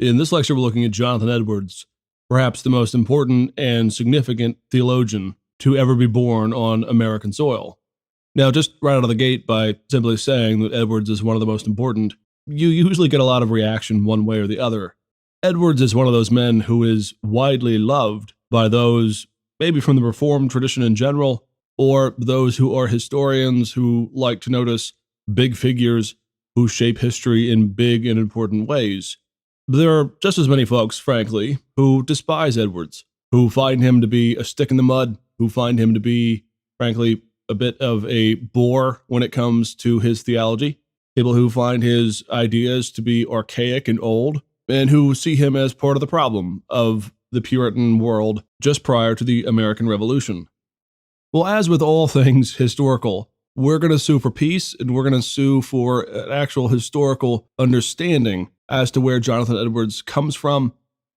In this lecture, we're looking at Jonathan Edwards, perhaps the most important and significant theologian to ever be born on American soil. Now, just right out of the gate, by simply saying that Edwards is one of the most important, you usually get a lot of reaction one way or the other. Edwards is one of those men who is widely loved by those, maybe from the Reformed tradition in general, or those who are historians who like to notice big figures who shape history in big and important ways. There are just as many folks, frankly, who despise Edwards, who find him to be a stick in the mud, who find him to be, frankly, a bit of a bore when it comes to his theology, people who find his ideas to be archaic and old, and who see him as part of the problem of the Puritan world just prior to the American Revolution. Well, as with all things historical, we're going to sue for peace, and we're going to sue for an actual historical understanding as to where Jonathan Edwards comes from,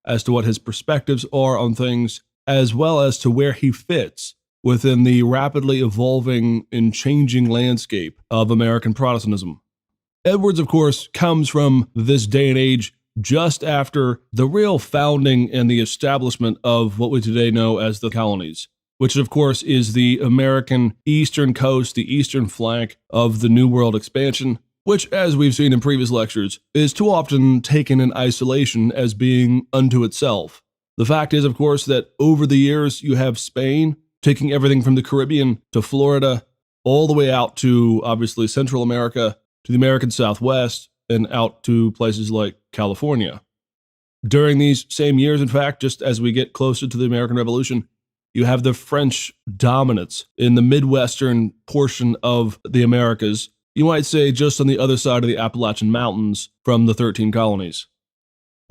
as to what his perspectives are on things, as well as to where he fits within the rapidly evolving and changing landscape of American Protestantism. Edwards, of course, comes from this day and age just after the real founding and the establishment of what we today know as the colonies, which of course is the American eastern coast, the eastern flank of the New World expansion, which, as we've seen in previous lectures, is too often taken in isolation as being unto itself. The fact is, of course, that over the years you have Spain taking everything from the Caribbean to Florida, all the way out to, obviously, Central America, to the American Southwest, and out to places like California. During these same years, in fact, just as we get closer to the American Revolution, you have the French dominance in the Midwestern portion of the Americas, you might say just on the other side of the Appalachian Mountains from the 13 colonies.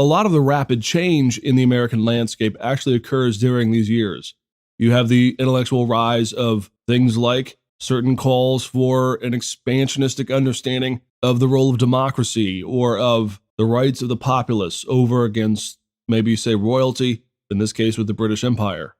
A lot of the rapid change in the American landscape actually occurs during these years. You have the intellectual rise of things like certain calls for an expansionistic understanding of the role of democracy or of the rights of the populace over against, maybe say, royalty, in this case with the British Empire.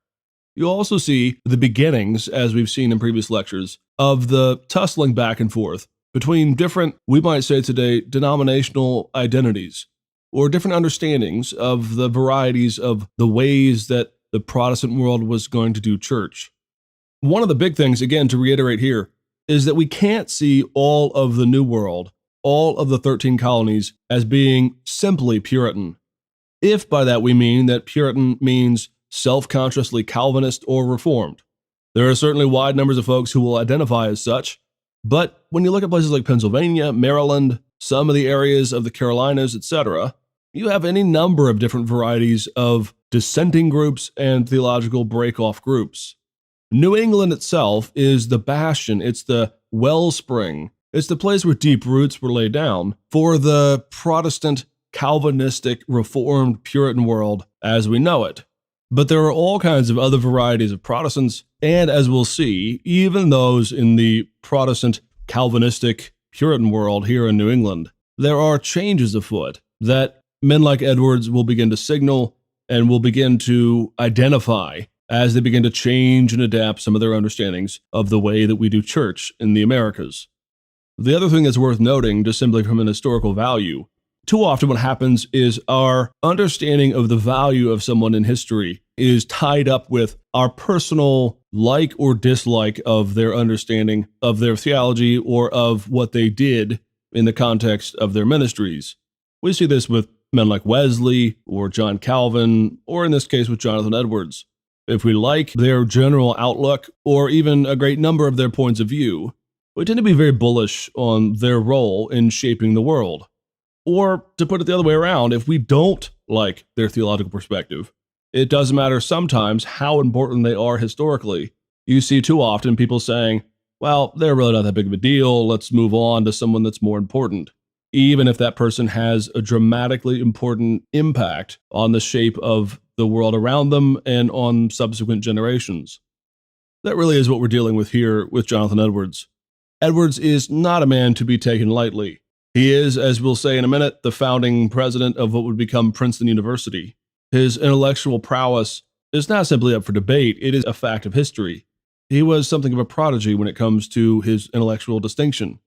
You also see the beginnings, as we've seen in previous lectures, of the tussling back and forth between different, we might say today, denominational identities, or different understandings of the varieties of the ways that the Protestant world was going to do church. One of the big things, again, to reiterate here, is that we can't see all of the New World, all of the 13 colonies, as being simply Puritan. If by that we mean that Puritan means self-consciously Calvinist or Reformed. There are certainly wide numbers of folks who will identify as such, but when you look at places like Pennsylvania, Maryland, some of the areas of the Carolinas, etc., you have any number of different varieties of dissenting groups and theological break-off groups. New England itself is the bastion, it's the wellspring, it's the place where deep roots were laid down for the Protestant, Calvinistic, Reformed, Puritan world as we know it. But there are all kinds of other varieties of Protestants, and as we'll see, even those in the Protestant, Calvinistic, Puritan world here in New England, there are changes afoot that men like Edwards will begin to signal and will begin to identify as they begin to change and adapt some of their understandings of the way that we do church in the Americas. The other thing that's worth noting, just simply from an historical value, too often what happens is our understanding of the value of someone in history is tied up with our personal like or dislike of their understanding of their theology or of what they did in the context of their ministries. We see this with men like Wesley or John Calvin, or in this case with Jonathan Edwards. If we like their general outlook or even a great number of their points of view, we tend to be very bullish on their role in shaping the world. Or, to put it the other way around, if we don't like their theological perspective, it doesn't matter sometimes how important they are historically. You see too often people saying, well, they're really not that big of a deal, let's move on to someone that's more important, even if that person has a dramatically important impact on the shape of the world around them and on subsequent generations. That really is what we're dealing with here with Jonathan Edwards. Edwards is not a man to be taken lightly. He is, as we'll say in a minute, the founding president of what would become Princeton University. His intellectual prowess is not simply up for debate, it is a fact of history. He was something of a prodigy when it comes to his intellectual distinction.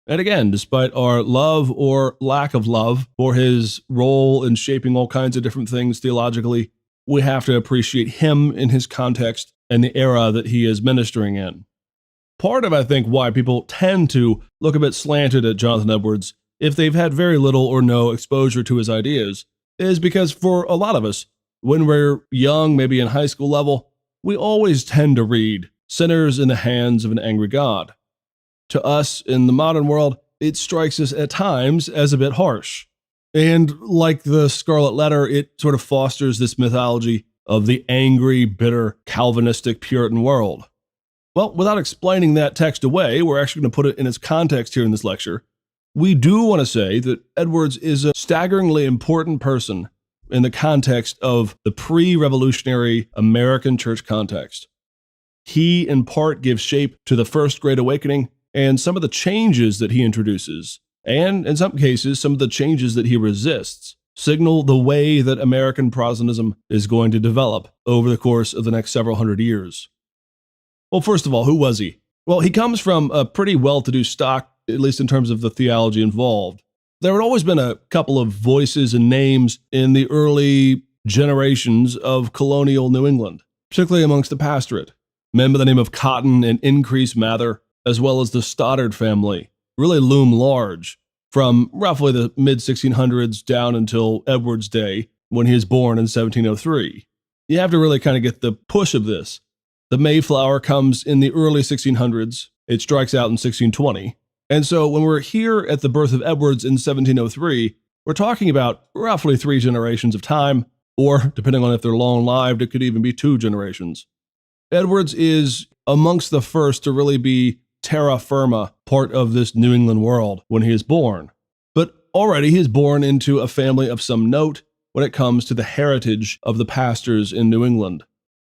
And again, despite our love or lack of love for his role in shaping all kinds of different things theologically, we have to appreciate him in his context and the era that he is ministering in. Part of, I think, why people tend to look a bit slanted at Jonathan Edwards if they've had very little or no exposure to his ideas is because for a lot of us, when we're young, maybe in high school level, we always tend to read Sinners in the Hands of an Angry God. To us in the modern world, it strikes us at times as a bit harsh. And like the Scarlet Letter, it sort of fosters this mythology of the angry, bitter, Calvinistic Puritan world. Well, without explaining that text away, we're actually going to put it in its context here in this lecture. We do want to say that Edwards is a staggeringly important person in the context of the pre-revolutionary American church context. He, in part, gives shape to the First Great Awakening and some of the changes that he introduces, and in some cases, some of the changes that he resists, signal the way that American Protestantism is going to develop over the course of the next several hundred years. Well, first of all, who was he? Well, he comes from a pretty well-to-do stock, at least in terms of the theology involved. There had always been a couple of voices and names in the early generations of colonial New England, particularly amongst the pastorate. Men by the name of Cotton and Increase Mather, as well as the Stoddard family, really loom large from roughly the mid-1600s down until Edwards' day, when he was born in 1703. You have to really kind of get the push of this. The Mayflower comes in the early 1600s. It strikes out in 1620. And so when we're here at the birth of Edwards in 1703, we're talking about roughly 3 generations of time, or depending on if they're long-lived, it could even be 2 generations. Edwards is amongst the first to really be terra firma, part of this New England world when he is born. But already he is born into a family of some note when it comes to the heritage of the pastors in New England.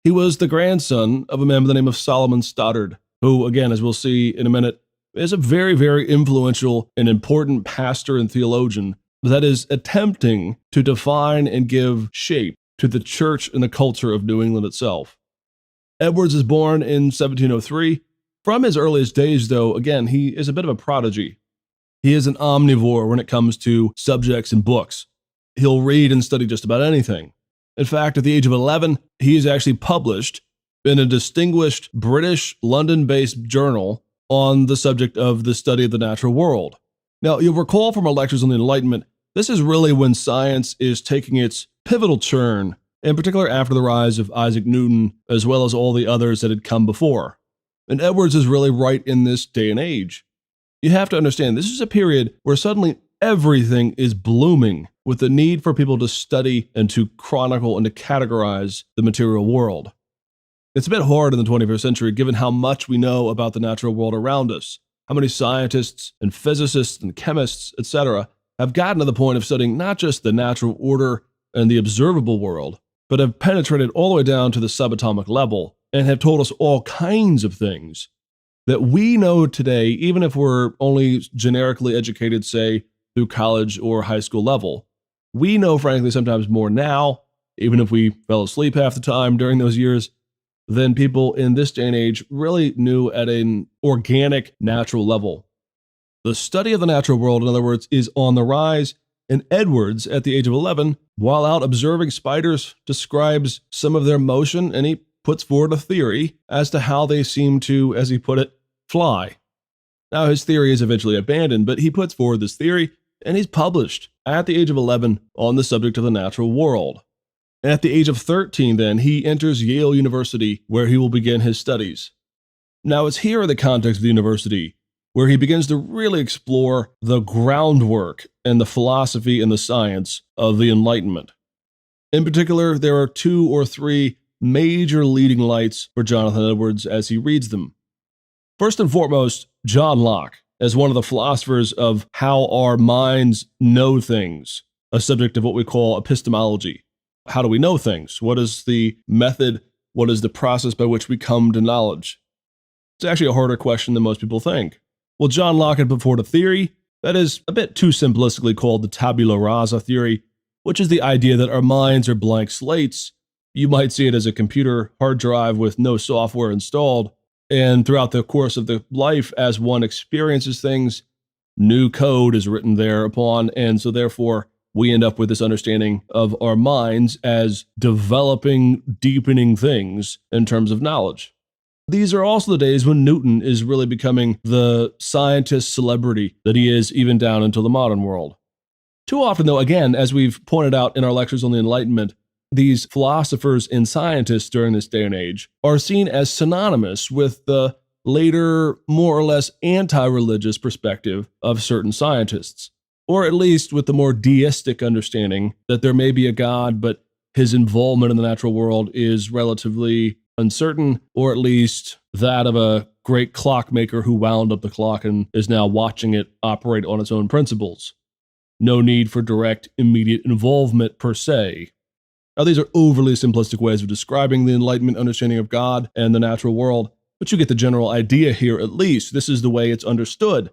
He was the grandson of a man by the name of Solomon Stoddard, who, again, as we'll see in a minute, is a very, very influential and important pastor and theologian that is attempting to define and give shape to the church and the culture of New England itself. Edwards is born in 1703. From his earliest days, though, again, he is a bit of a prodigy. He is an omnivore when it comes to subjects and books. He'll read and study just about anything. In fact, at the age of 11, he is actually published in a distinguished British, London-based journal on the subject of the study of the natural world. Now, you'll recall from our lectures on the Enlightenment, this is really when science is taking its pivotal turn, in particular after the rise of Isaac Newton, as well as all the others that had come before. And Edwards is really right in this day and age. You have to understand, this is a period where suddenly everything is blooming with the need for people to study and to chronicle and to categorize the material world. It's a bit hard in the 21st century, given how much we know about the natural world around us, how many scientists and physicists and chemists, etc., have gotten to the point of studying not just the natural order and the observable world, but have penetrated all the way down to the subatomic level and have told us all kinds of things that we know today, even if we're only generically educated, say, through college or high school level. We know, frankly, sometimes more now, even if we fell asleep half the time during those years, than people in this day and age really knew at an organic, natural level. The study of the natural world, in other words, is on the rise, and Edwards, at the age of 11, while out observing spiders, describes some of their motion, and he puts forward a theory as to how they seem to, as he put it, fly. Now, his theory is eventually abandoned, but he puts forward this theory, and he's published at the age of 11 on the subject of the natural world. And at the age of 13, then, he enters Yale University, where he will begin his studies. Now, it's here in the context of the university where he begins to really explore the groundwork and the philosophy and the science of the Enlightenment. In particular, there are 2 or 3 major leading lights for Jonathan Edwards as he reads them. First and foremost, John Locke, as one of the philosophers of how our minds know things, a subject of what we call epistemology. How do we know things? What is the method? What is the process by which we come to knowledge? It's actually a harder question than most people think. Well, John Locke had put forward a theory that is a bit too simplistically called the tabula rasa theory, which is the idea that our minds are blank slates. You might see it as a computer hard drive with no software installed, and throughout the course of the life, as one experiences things, New code is written thereupon, and so therefore we end up with this understanding of our minds as developing, deepening things in terms of knowledge. These are also the days when Newton is really becoming the scientist celebrity that he is even down into the modern world. Too often, though, again, as we've pointed out in our lectures on the Enlightenment, these philosophers and scientists during this day and age are seen as synonymous with the later, more or less anti-religious perspective of certain scientists, or at least with the more deistic understanding that there may be a God, but his involvement in the natural world is relatively uncertain, or at least that of a great clockmaker who wound up the clock and is now watching it operate on its own principles. No need for direct, immediate involvement per se. Now, these are overly simplistic ways of describing the Enlightenment understanding of God and the natural world, but you get the general idea here at least. This is the way it's understood.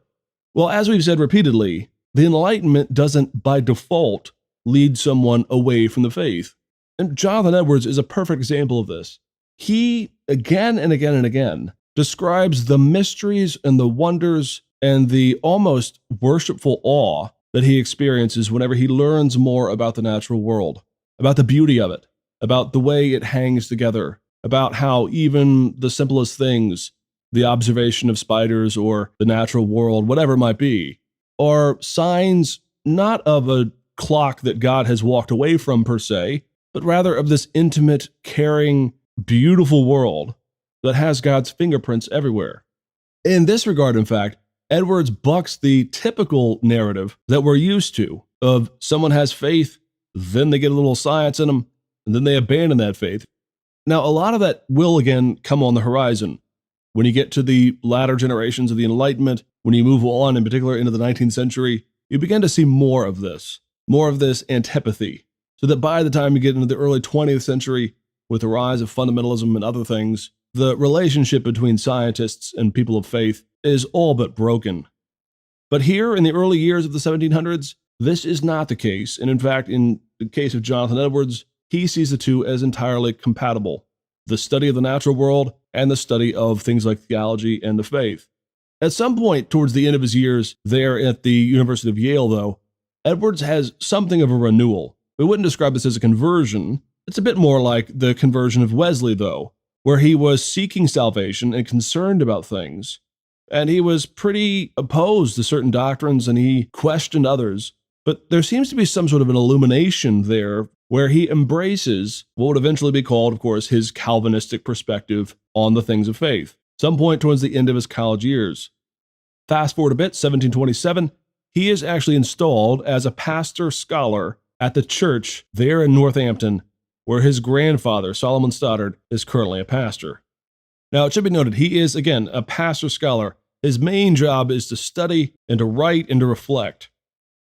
Well, as we've said repeatedly, the Enlightenment doesn't by default lead someone away from the faith. And Jonathan Edwards is a perfect example of this. He, again and again and again, describes the mysteries and the wonders and the almost worshipful awe that he experiences whenever he learns more about the natural world, about the beauty of it, about the way it hangs together, about how even the simplest things, the observation of spiders or the natural world, whatever it might be, are signs not of a clock that God has walked away from per se, but rather of this intimate, caring, beautiful world that has God's fingerprints everywhere. In this regard, in fact, Edwards bucks the typical narrative that we're used to of someone has faith, then they get a little science in them, and then they abandon that faith. Now, a lot of that will again come on the horizon. When you get to the latter generations of the Enlightenment, when you move on, in particular into the 19th century, you begin to see more of this antipathy, so that by the time you get into the early 20th century, with the rise of fundamentalism and other things, the relationship between scientists and people of faith is all but broken. But here in the early years of the 1700s, this is not the case. And in fact, in the case of Jonathan Edwards, he sees the two as entirely compatible: the study of the natural world and the study of things like theology and the faith. At some point towards the end of his years there at the University of Yale, though, Edwards has something of a renewal. We wouldn't describe this as a conversion. It's a bit more like the conversion of Wesley, though, where he was seeking salvation and concerned about things. And he was pretty opposed to certain doctrines and he questioned others. But there seems to be some sort of an illumination there where he embraces what would eventually be called, of course, his Calvinistic perspective on the things of faith, some point towards the end of his college years. Fast forward a bit, 1727, he is actually installed as a pastor scholar at the church there in Northampton, where his grandfather, Solomon Stoddard, is currently a pastor. Now, it should be noted, he is, again, a pastor scholar. His main job is to study and to write and to reflect.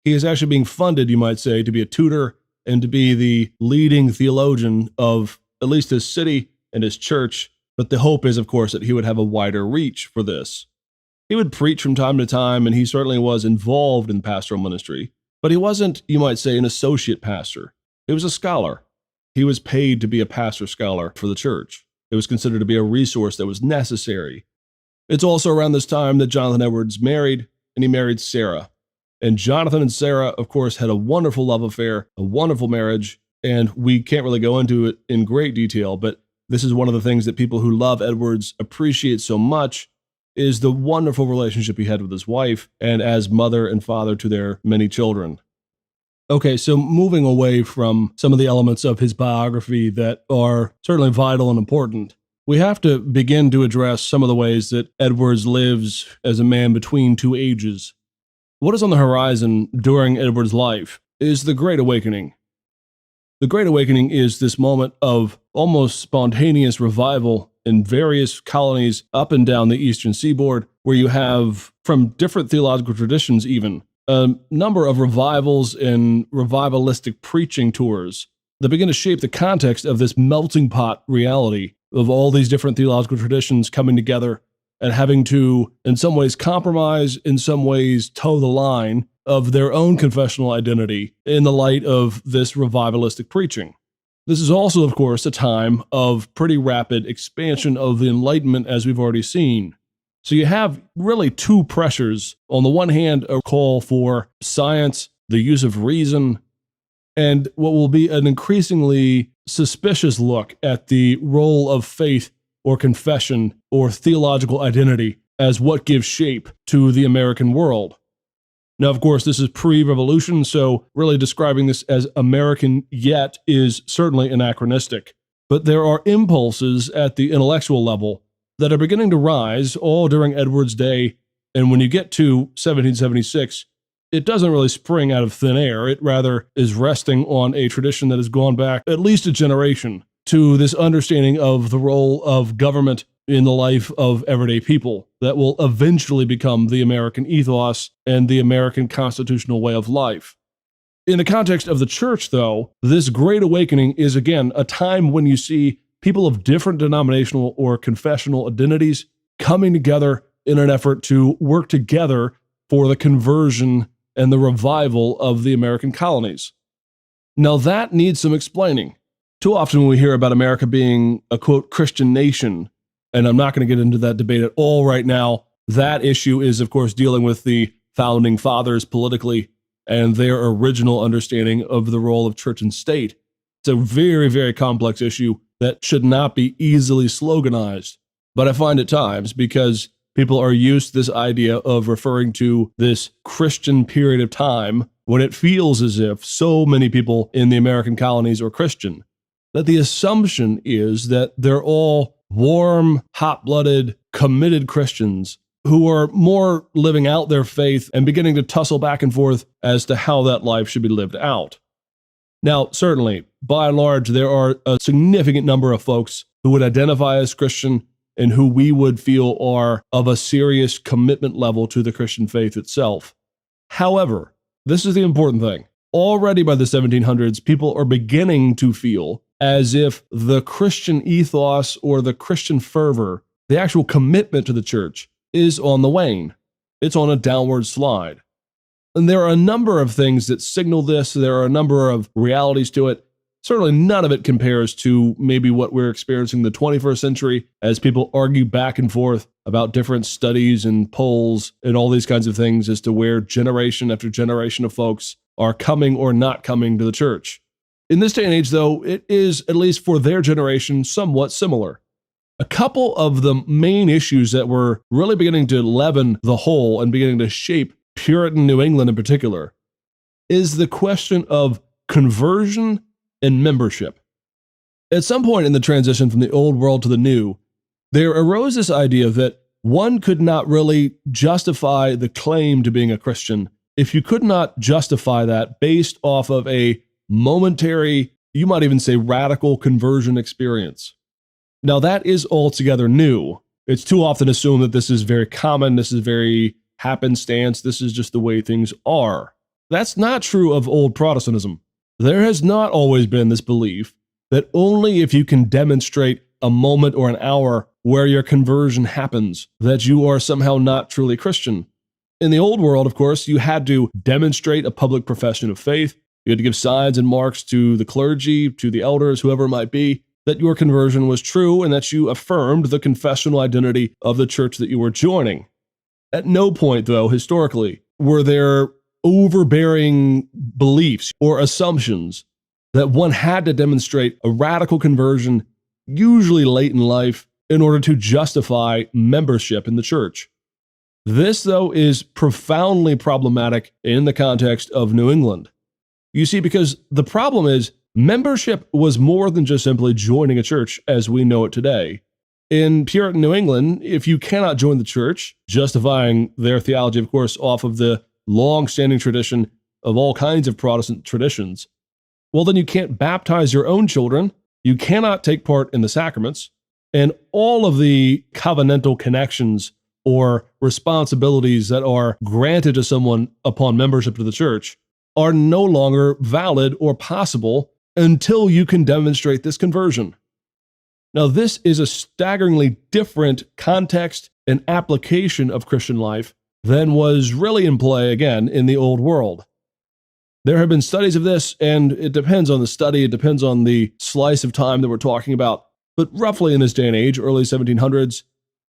He is actually being funded, you might say, to be a tutor and to be the leading theologian of at least his city and his church, but the hope is, of course, that he would have a wider reach for this. He would preach from time to time, and he certainly was involved in pastoral ministry, but he wasn't, you might say, an associate pastor. He was a scholar. He was paid to be a pastor scholar for the church. It was considered to be a resource that was necessary. It's also around this time that Jonathan Edwards married, and he married Sarah. And Jonathan and Sarah, of course, had a wonderful love affair, a wonderful marriage, and we can't really go into it in great detail, but this is one of the things that people who love Edwards appreciate so much, is the wonderful relationship he had with his wife and as mother and father to their many children. Okay, so moving away from some of the elements of his biography that are certainly vital and important, we have to begin to address some of the ways that Edwards lives as a man between two ages. What is on the horizon during Edwards' life is the Great Awakening. The Great Awakening is this moment of almost spontaneous revival in various colonies up and down the eastern seaboard, where you have, from different theological traditions even, a number of revivals and revivalistic preaching tours that begin to shape the context of this melting pot reality of all these different theological traditions coming together and having to, in some ways, compromise, in some ways, toe the line of their own confessional identity in the light of this revivalistic preaching. This is also, of course, a time of pretty rapid expansion of the Enlightenment, as we've already seen. So you have really two pressures. On the one hand, a call for science, the use of reason, and what will be an increasingly suspicious look at the role of faith or confession or theological identity as what gives shape to the American world. Now, of course, this is pre-revolution, so really describing this as American yet is certainly anachronistic. But there are impulses at the intellectual level that are beginning to rise all during Edward's day, and when you get to 1776, it doesn't really spring out of thin air. It rather is resting on a tradition that has gone back at least a generation to this understanding of the role of government in the life of everyday people that will eventually become the American ethos and the American constitutional way of life. In the context of the church, though, this Great Awakening is, again, a time when you see people of different denominational or confessional identities coming together in an effort to work together for the conversion and the revival of the American colonies. Now, that needs some explaining. Too often when we hear about America being a, quote, Christian nation, and I'm not going to get into that debate at all right now, that issue is, of course, dealing with the founding fathers politically and their original understanding of the role of church and state. It's a very, very complex issue that should not be easily sloganized. But I find at times, because people are used to this idea of referring to this Christian period of time when it feels as if so many people in the American colonies are Christian, that the assumption is that they're all warm, hot-blooded, committed Christians who are more living out their faith and beginning to tussle back and forth as to how that life should be lived out. Now, certainly, by and large, there are a significant number of folks who would identify as Christian and who we would feel are of a serious commitment level to the Christian faith itself. However, this is the important thing. Already by the 1700s, people are beginning to feel as if the Christian ethos or the Christian fervor, the actual commitment to the church, is on the wane. It's on a downward slide. And there are a number of things that signal this. There are a number of realities to it. Certainly none of it compares to maybe what we're experiencing in the 21st century as people argue back and forth about different studies and polls and all these kinds of things as to where generation after generation of folks are coming or not coming to the church. In this day and age, though, it is, at least for their generation, somewhat similar. A couple of the main issues that were really beginning to leaven the whole and beginning to shape Puritan New England in particular is the question of conversion and membership. At some point in the transition from the old world to the new, there arose this idea that one could not really justify the claim to being a Christian if you could not justify that based off of a momentary, you might even say radical conversion experience. Now, that is altogether new. It's too often assumed that this is very common, this is very happenstance, this is just the way things are. That's not true of old Protestantism. There has not always been this belief that only if you can demonstrate a moment or an hour where your conversion happens, that you are somehow not truly Christian. In the old world, of course, you had to demonstrate a public profession of faith. You had to give signs and marks to the clergy, to the elders, whoever it might be, that your conversion was true and that you affirmed the confessional identity of the church that you were joining. At no point, though, historically, were there overbearing beliefs or assumptions that one had to demonstrate a radical conversion, usually late in life, in order to justify membership in the church. This, though, is profoundly problematic in the context of New England. You see, because the problem is membership was more than just simply joining a church as we know it today. In Puritan New England, if you cannot join the church, justifying their theology, of course, off of the long-standing tradition of all kinds of Protestant traditions, well, then you can't baptize your own children, you cannot take part in the sacraments, and all of the covenantal connections or responsibilities that are granted to someone upon membership to the church are no longer valid or possible until you can demonstrate this conversion. Now, this is a staggeringly different context and application of Christian life than was really in play, again, in the old world. There have been studies of this, and it depends on the study, it depends on the slice of time that we're talking about, but roughly in this day and age, early 1700s,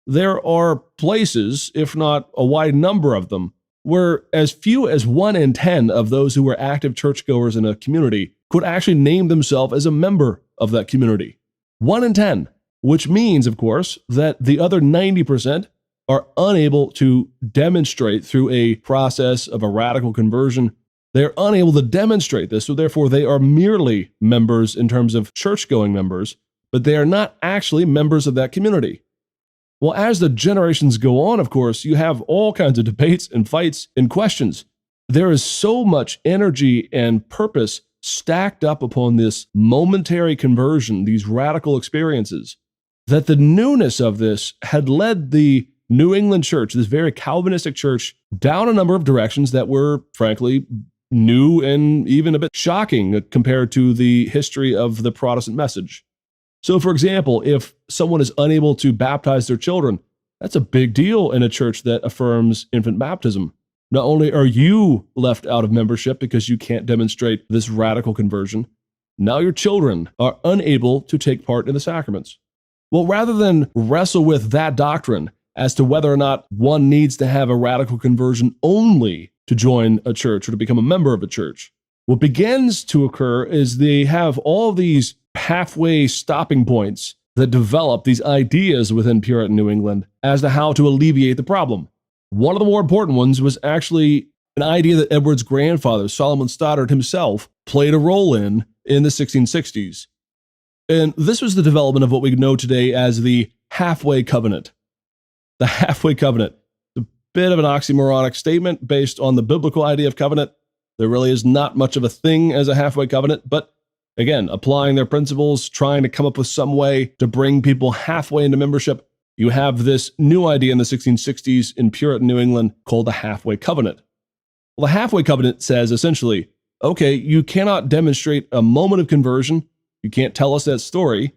there are places, if not a wide number of them, where as few as 1 in 10 of those who were active churchgoers in a community could actually name themselves as a member of that community. 1 in 10, which means, of course, that the other 90% are unable to demonstrate through a process of a radical conversion. They're unable to demonstrate this, so therefore they are merely members in terms of church-going members, but they are not actually members of that community. Well, as the generations go on, of course, you have all kinds of debates and fights and questions. There is so much energy and purpose stacked up upon this momentary conversion, these radical experiences, that the newness of this had led the New England church, this very Calvinistic church, down a number of directions that were, frankly, new and even a bit shocking compared to the history of the Protestant message. So, for example, if someone is unable to baptize their children, that's a big deal in a church that affirms infant baptism. Not only are you left out of membership because you can't demonstrate this radical conversion, now your children are unable to take part in the sacraments. Well, rather than wrestle with that doctrine as to whether or not one needs to have a radical conversion only to join a church or to become a member of a church, what begins to occur is they have all these halfway stopping points that develop these ideas within Puritan New England as to how to alleviate the problem. One of the more important ones was actually an idea that Edward's grandfather, Solomon Stoddard himself, played a role in the 1660s. And this was the development of what we know today as the halfway covenant. The halfway covenant, a bit of an oxymoronic statement based on the biblical idea of covenant. There really is not much of a thing as a halfway covenant, but again, applying their principles, trying to come up with some way to bring people halfway into membership, you have this new idea in the 1660s in Puritan New England called the halfway covenant. Well, the halfway covenant says essentially, okay, you cannot demonstrate a moment of conversion. You can't tell us that story.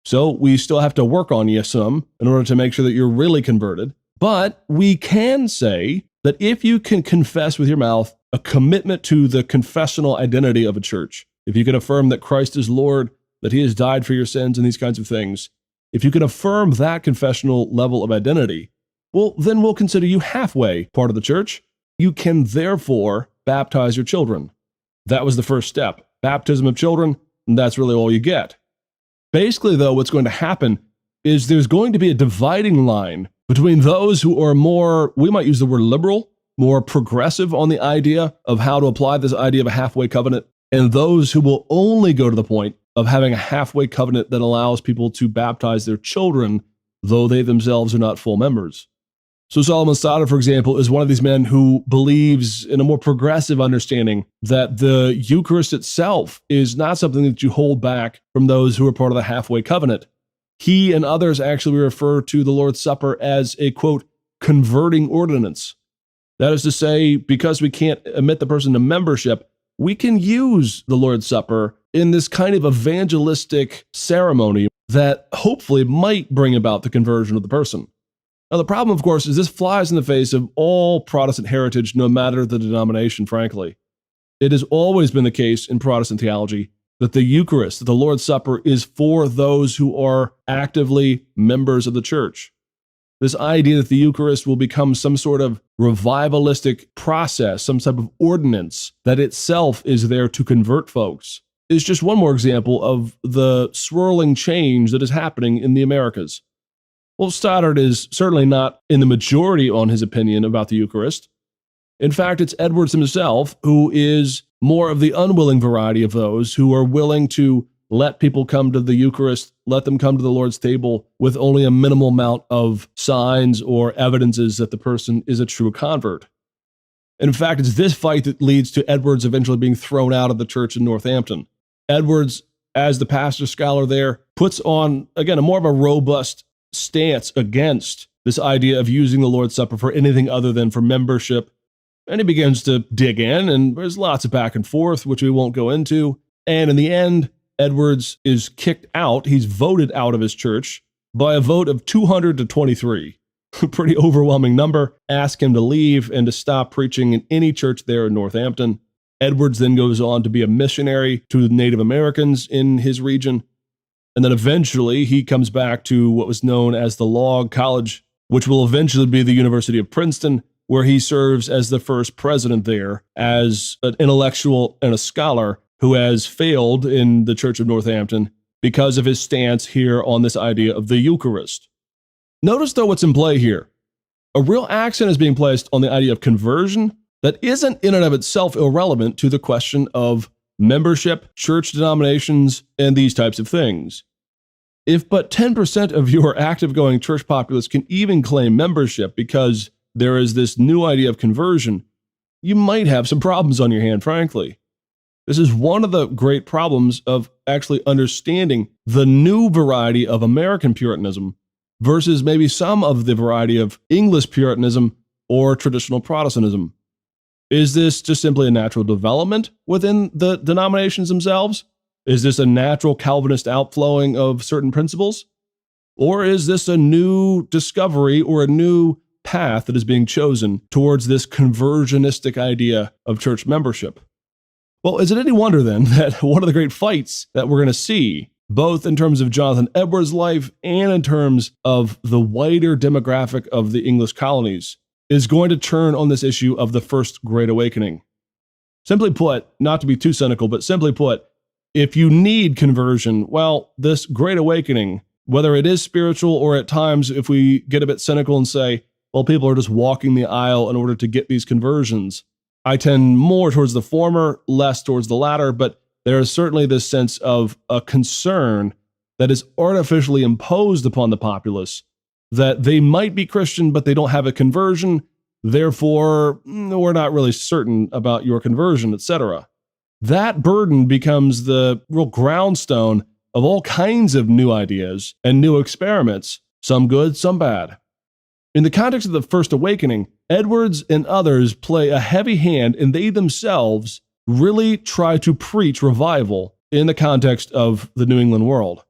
So we still have to work on you some in order to make sure that you're really converted. But we can say that if you can confess with your mouth a commitment to the confessional identity of a church, if you can affirm that Christ is Lord, that he has died for your sins and these kinds of things, if you can affirm that confessional level of identity, well, then we'll consider you halfway part of the church. You can therefore baptize your children. That was the first step. Baptism of children, and that's really all you get. Basically, though, what's going to happen is there's going to be a dividing line between those who are more, we might use the word liberal, more progressive on the idea of how to apply this idea of a halfway covenant, and those who will only go to the point of having a halfway covenant that allows people to baptize their children, though they themselves are not full members. So Solomon Stoddard, for example, is one of these men who believes in a more progressive understanding that the Eucharist itself is not something that you hold back from those who are part of the halfway covenant. He and others actually refer to the Lord's Supper as a, quote, converting ordinance. That is to say, because we can't admit the person to membership, we can use the Lord's Supper in this kind of evangelistic ceremony that hopefully might bring about the conversion of the person. Now, the problem, of course, is this flies in the face of all Protestant heritage, no matter the denomination, frankly. It has always been the case in Protestant theology that the Eucharist, that the Lord's Supper, is for those who are actively members of the church. This idea that the Eucharist will become some sort of revivalistic process, some type of ordinance that itself is there to convert folks, is just one more example of the swirling change that is happening in the Americas. Well, Stoddard is certainly not in the majority on his opinion about the Eucharist. In fact, it's Edwards himself who is more of the unwilling variety of those who are willing to let people come to the Eucharist, let them come to the Lord's table with only a minimal amount of signs or evidences that the person is a true convert. And in fact, it's this fight that leads to Edwards eventually being thrown out of the church in Northampton. Edwards, as the pastor scholar there, puts on, again, a more of a robust stance against this idea of using the Lord's Supper for anything other than for membership. And he begins to dig in, and there's lots of back and forth, which we won't go into. And in the end, Edwards is kicked out. He's voted out of his church by a vote of 200 to 23. A pretty overwhelming number. Ask him to leave and to stop preaching in any church there in Northampton. Edwards then goes on to be a missionary to the Native Americans in his region. And then eventually he comes back to what was known as the Log College which will eventually be the University of Princeton, where he serves as the first president there as an intellectual and a scholar who has failed in the Church of Northampton because of his stance here on this idea of the Eucharist. Notice, though, what's in play here. A real accent is being placed on the idea of conversion that isn't in and of itself irrelevant to the question of membership, church denominations, and these types of things. If but 10% of your active-going church populace can even claim membership because there is this new idea of conversion, you might have some problems on your hand, frankly. This is one of the great problems of actually understanding the new variety of American Puritanism versus maybe some of the variety of English Puritanism or traditional Protestantism. Is this just simply a natural development within the denominations themselves? Is this a natural Calvinist outflowing of certain principles? Or is this a new discovery or a new path that is being chosen towards this conversionistic idea of church membership? Well, is it any wonder then that one of the great fights that we're going to see, both in terms of Jonathan Edwards' life and in terms of the wider demographic of the English colonies, is going to turn on this issue of the First Great Awakening? Simply put, not to be too cynical, but simply put, if you need conversion, well, this Great Awakening, whether it is spiritual or at times if we get a bit cynical and say, well, people are just walking the aisle in order to get these conversions, I tend more towards the former, less towards the latter, but there is certainly this sense of a concern that is artificially imposed upon the populace that they might be Christian, but they don't have a conversion, therefore, we're not really certain about your conversion, etc. That burden becomes the real groundstone of all kinds of new ideas and new experiments, some good, some bad. In the context of the First Awakening, Edwards and others play a heavy hand, and they themselves really try to preach revival in the context of the New England world.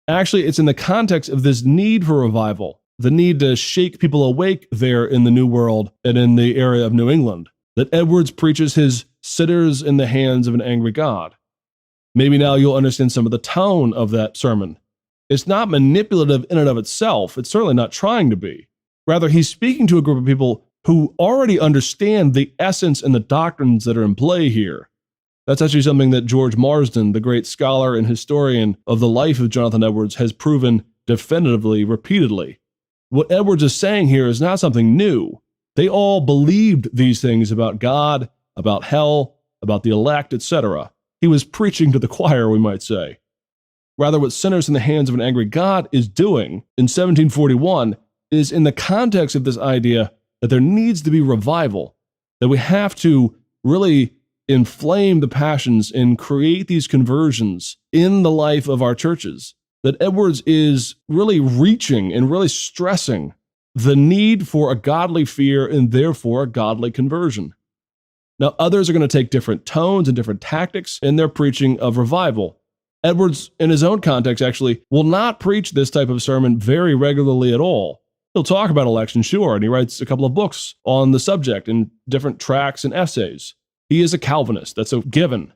Actually, it's in the context of this need for revival, the need to shake people awake there in the New World and in the area of New England, that Edwards preaches his sitters in the hands of an angry God. Maybe now you'll understand some of the tone of that sermon. It's not manipulative in and of itself. It's certainly not trying to be. Rather, he's speaking to a group of people who already understand the essence and the doctrines that are in play here. That's actually something that George Marsden, the great scholar and historian of the life of Jonathan Edwards, has proven definitively, repeatedly. What Edwards is saying here is not something new. They all believed these things about God, about hell, about the elect, etc. He was preaching to the choir, we might say. Rather, what Sinners in the Hands of an Angry God is doing in 1741 is in the context of this idea that there needs to be revival, that we have to really inflame the passions and create these conversions in the life of our churches, that Edwards is really reaching and really stressing the need for a godly fear and therefore a godly conversion. Now, others are going to take different tones and different tactics in their preaching of revival. Edwards, in his own context, actually will not preach this type of sermon very regularly at all. He'll talk about election, sure, and he writes a couple of books on the subject in different tracts and essays. He is a Calvinist, that's a given.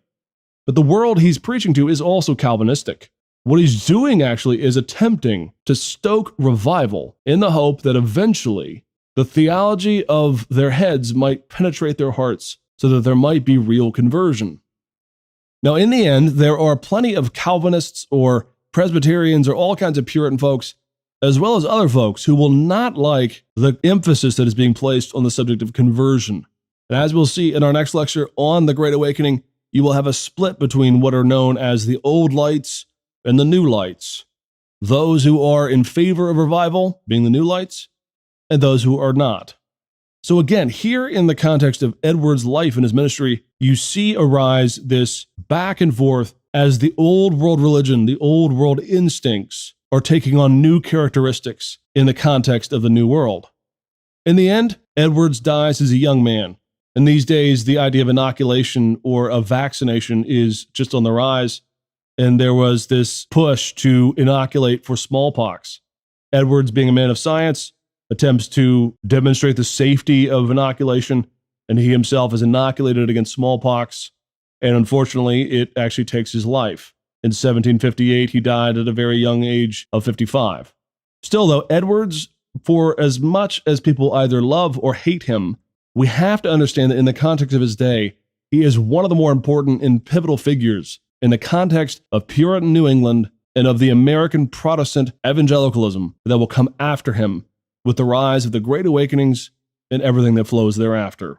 But the world he's preaching to is also Calvinistic. What he's doing actually is attempting to stoke revival in the hope that eventually the theology of their heads might penetrate their hearts so that there might be real conversion. Now, in the end, there are plenty of Calvinists or Presbyterians or all kinds of Puritan folks, as well as other folks who will not like the emphasis that is being placed on the subject of conversion. And as we'll see in our next lecture on the Great Awakening, you will have a split between what are known as the old lights and the new lights. Those who are in favor of revival, being the new lights, and those who are not. So again, here in the context of Edwards' life and his ministry, you see arise this back and forth as the old world religion, the old world instincts are taking on new characteristics in the context of the new world. In the end, Edwards dies as a young man. And these days, the idea of inoculation or of vaccination is just on the rise. And there was this push to inoculate for smallpox. Edwards, being a man of science, attempts to demonstrate the safety of inoculation, and he himself is inoculated against smallpox, and unfortunately, it actually takes his life. In 1758, he died at a very young age of 55. Still, though, Edwards For as much as people either love or hate him, we have to understand that in the context of his day, he is one of the more important and pivotal figures in the context of Puritan New England and of the American Protestant evangelicalism that will come after him with the rise of the Great Awakenings and everything that flows thereafter.